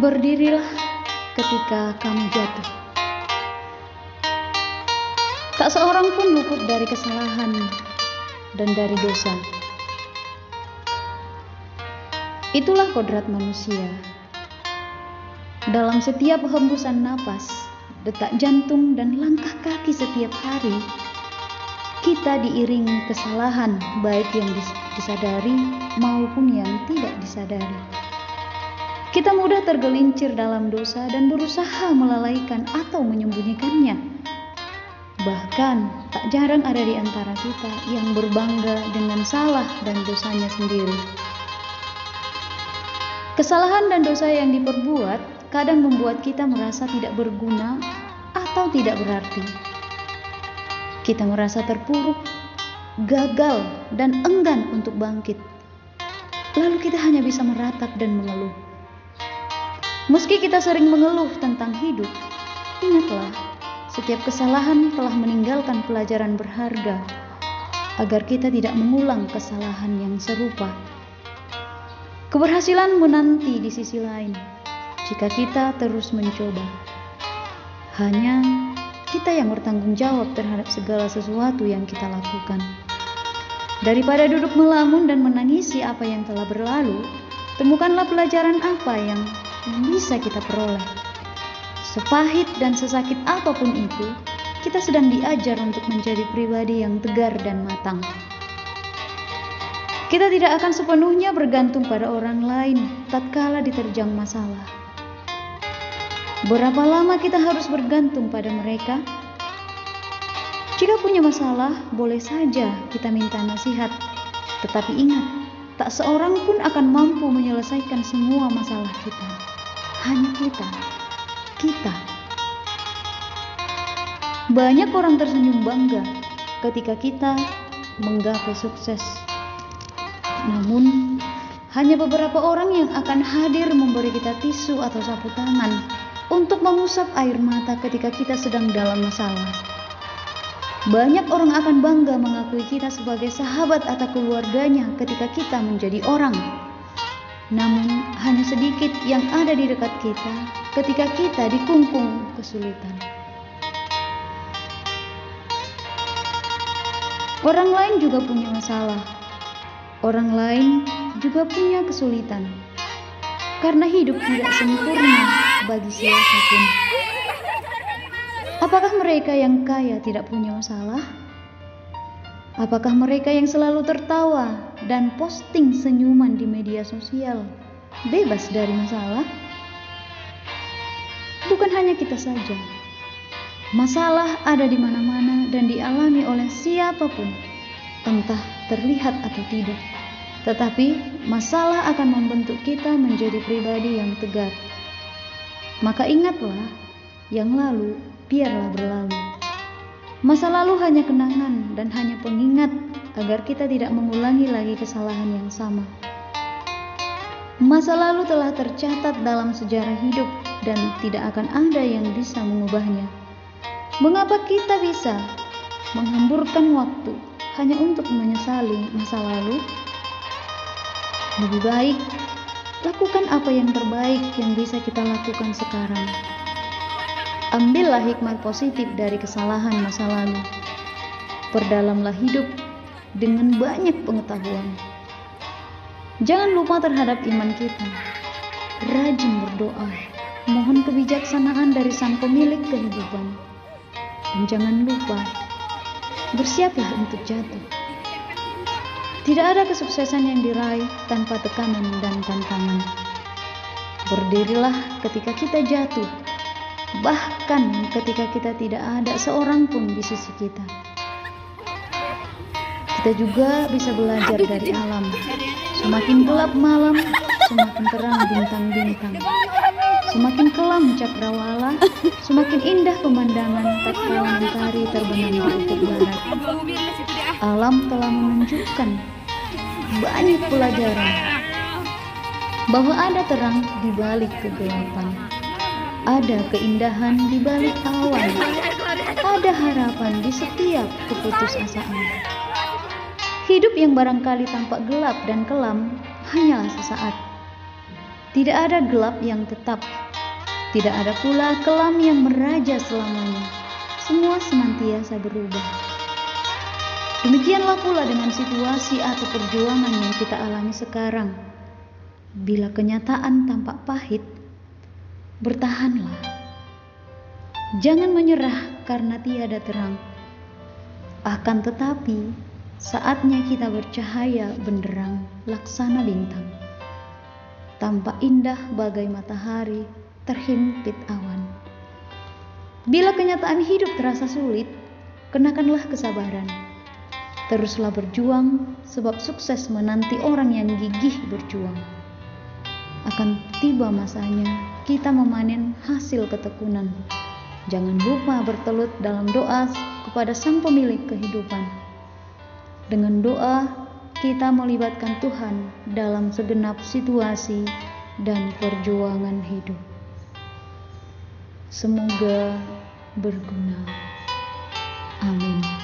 Berdirilah ketika kamu jatuh. Tak seorang pun luput dari kesalahan dan dari dosa. Itulah kodrat manusia. Dalam setiap hembusan napas, detak jantung dan langkah kaki setiap hari, kita diiringi kesalahan baik yang disadari maupun yang tidak disadari. Kita mudah tergelincir dalam dosa dan berusaha melalaikan atau menyembunyikannya. Bahkan tak jarang ada di antara kita yang berbangga dengan salah dan dosanya sendiri. Kesalahan dan dosa yang diperbuat kadang membuat kita merasa tidak berguna atau tidak berarti. Kita merasa terpuruk, gagal, dan enggan untuk bangkit. Lalu kita hanya bisa meratap dan mengeluh. Meski kita sering mengeluh tentang hidup, ingatlah, setiap kesalahan telah meninggalkan pelajaran berharga agar kita tidak mengulang kesalahan yang serupa. Keberhasilan menanti di sisi lain jika kita terus mencoba. Hanya kita yang bertanggung jawab terhadap segala sesuatu yang kita lakukan. Daripada duduk melamun dan menangisi apa yang telah berlalu, temukanlah pelajaran apa yang bisa kita peroleh. Sepahit dan sesakit apapun itu, kita sedang diajar untuk menjadi pribadi yang tegar dan matang. Kita tidak akan sepenuhnya bergantung pada orang lain tatkala diterjang masalah. Berapa lama kita harus bergantung pada mereka? Jika punya masalah, boleh saja kita minta nasihat. Tetapi ingat, tak seorang pun akan mampu menyelesaikan semua masalah kita. Hanya kita. Banyak orang tersenyum bangga ketika kita menggapai sukses. Namun, hanya beberapa orang yang akan hadir memberi kita tisu atau sapu tangan untuk mengusap air mata ketika kita sedang dalam masalah. Banyak orang akan bangga mengakui kita sebagai sahabat atau keluarganya ketika kita menjadi orang. Namun hanya sedikit yang ada di dekat kita ketika kita dikungkung kesulitan. Orang lain juga punya masalah. Orang lain juga punya kesulitan. Karena hidup tidak sempurna bagi siapapun. Apakah mereka yang kaya tidak punya masalah? Apakah mereka yang selalu tertawa dan posting senyuman di media sosial bebas dari masalah? Bukan hanya kita saja. Masalah ada di mana-mana dan dialami oleh siapapun, entah terlihat atau tidak. Tetapi masalah akan membentuk kita menjadi pribadi yang tegar. Maka ingatlah, yang lalu biarlah berlalu. Masa lalu hanya kenangan dan hanya pengingat agar kita tidak mengulangi lagi kesalahan yang sama. Masa lalu telah tercatat dalam sejarah hidup dan tidak akan ada yang bisa mengubahnya. Mengapa kita bisa menghamburkan waktu hanya untuk menyesali masa lalu? Lebih baik lakukan apa yang terbaik yang bisa kita lakukan sekarang. Ambillah hikmat positif dari kesalahan masa lalu. Perdalamlah hidup dengan banyak pengetahuan. Jangan lupa terhadap iman kita. Rajin berdoa, mohon kebijaksanaan dari Sang Pemilik kehidupan. Dan jangan lupa, bersiaplah untuk jatuh. Tidak ada kesuksesan yang diraih tanpa tekanan dan tantangan. Berdirilah ketika kita jatuh. Bahkan ketika kita tidak ada seorang pun di sisi kita. Kita juga bisa belajar dari alam. Semakin gelap malam, semakin terang bintang-bintang. Semakin kelam cakrawala, semakin indah pemandangan tatkala mentari terbenam di ufuk barat. Alam telah menunjukkan banyak pelajaran bahwa ada terang di balik kegelapan. Ada keindahan di balik awan. Ada harapan di setiap keputusasaan. Hidup yang barangkali tampak gelap dan kelam hanyalah sesaat. Tidak ada gelap yang tetap, tidak ada pula kelam yang meraja selamanya. Semua senantiasa berubah. Demikianlah pula dengan situasi atau perjuangan yang kita alami sekarang. Bila kenyataan tampak pahit, bertahanlah. Jangan menyerah karena tiada terang. Akan tetapi, saatnya kita bercahaya benderang laksana bintang. Tampak indah bagai matahari terhimpit awan. Bila kenyataan hidup terasa sulit, kenakanlah kesabaran. Teruslah berjuang, sebab sukses menanti orang yang gigih berjuang. Akan tiba masanya kita memanen hasil ketekunan. Jangan lupa bertelut dalam doa kepada Sang Pemilik kehidupan. Dengan doa, kita melibatkan Tuhan dalam segenap situasi dan perjuangan hidup. Semoga berguna. Amin.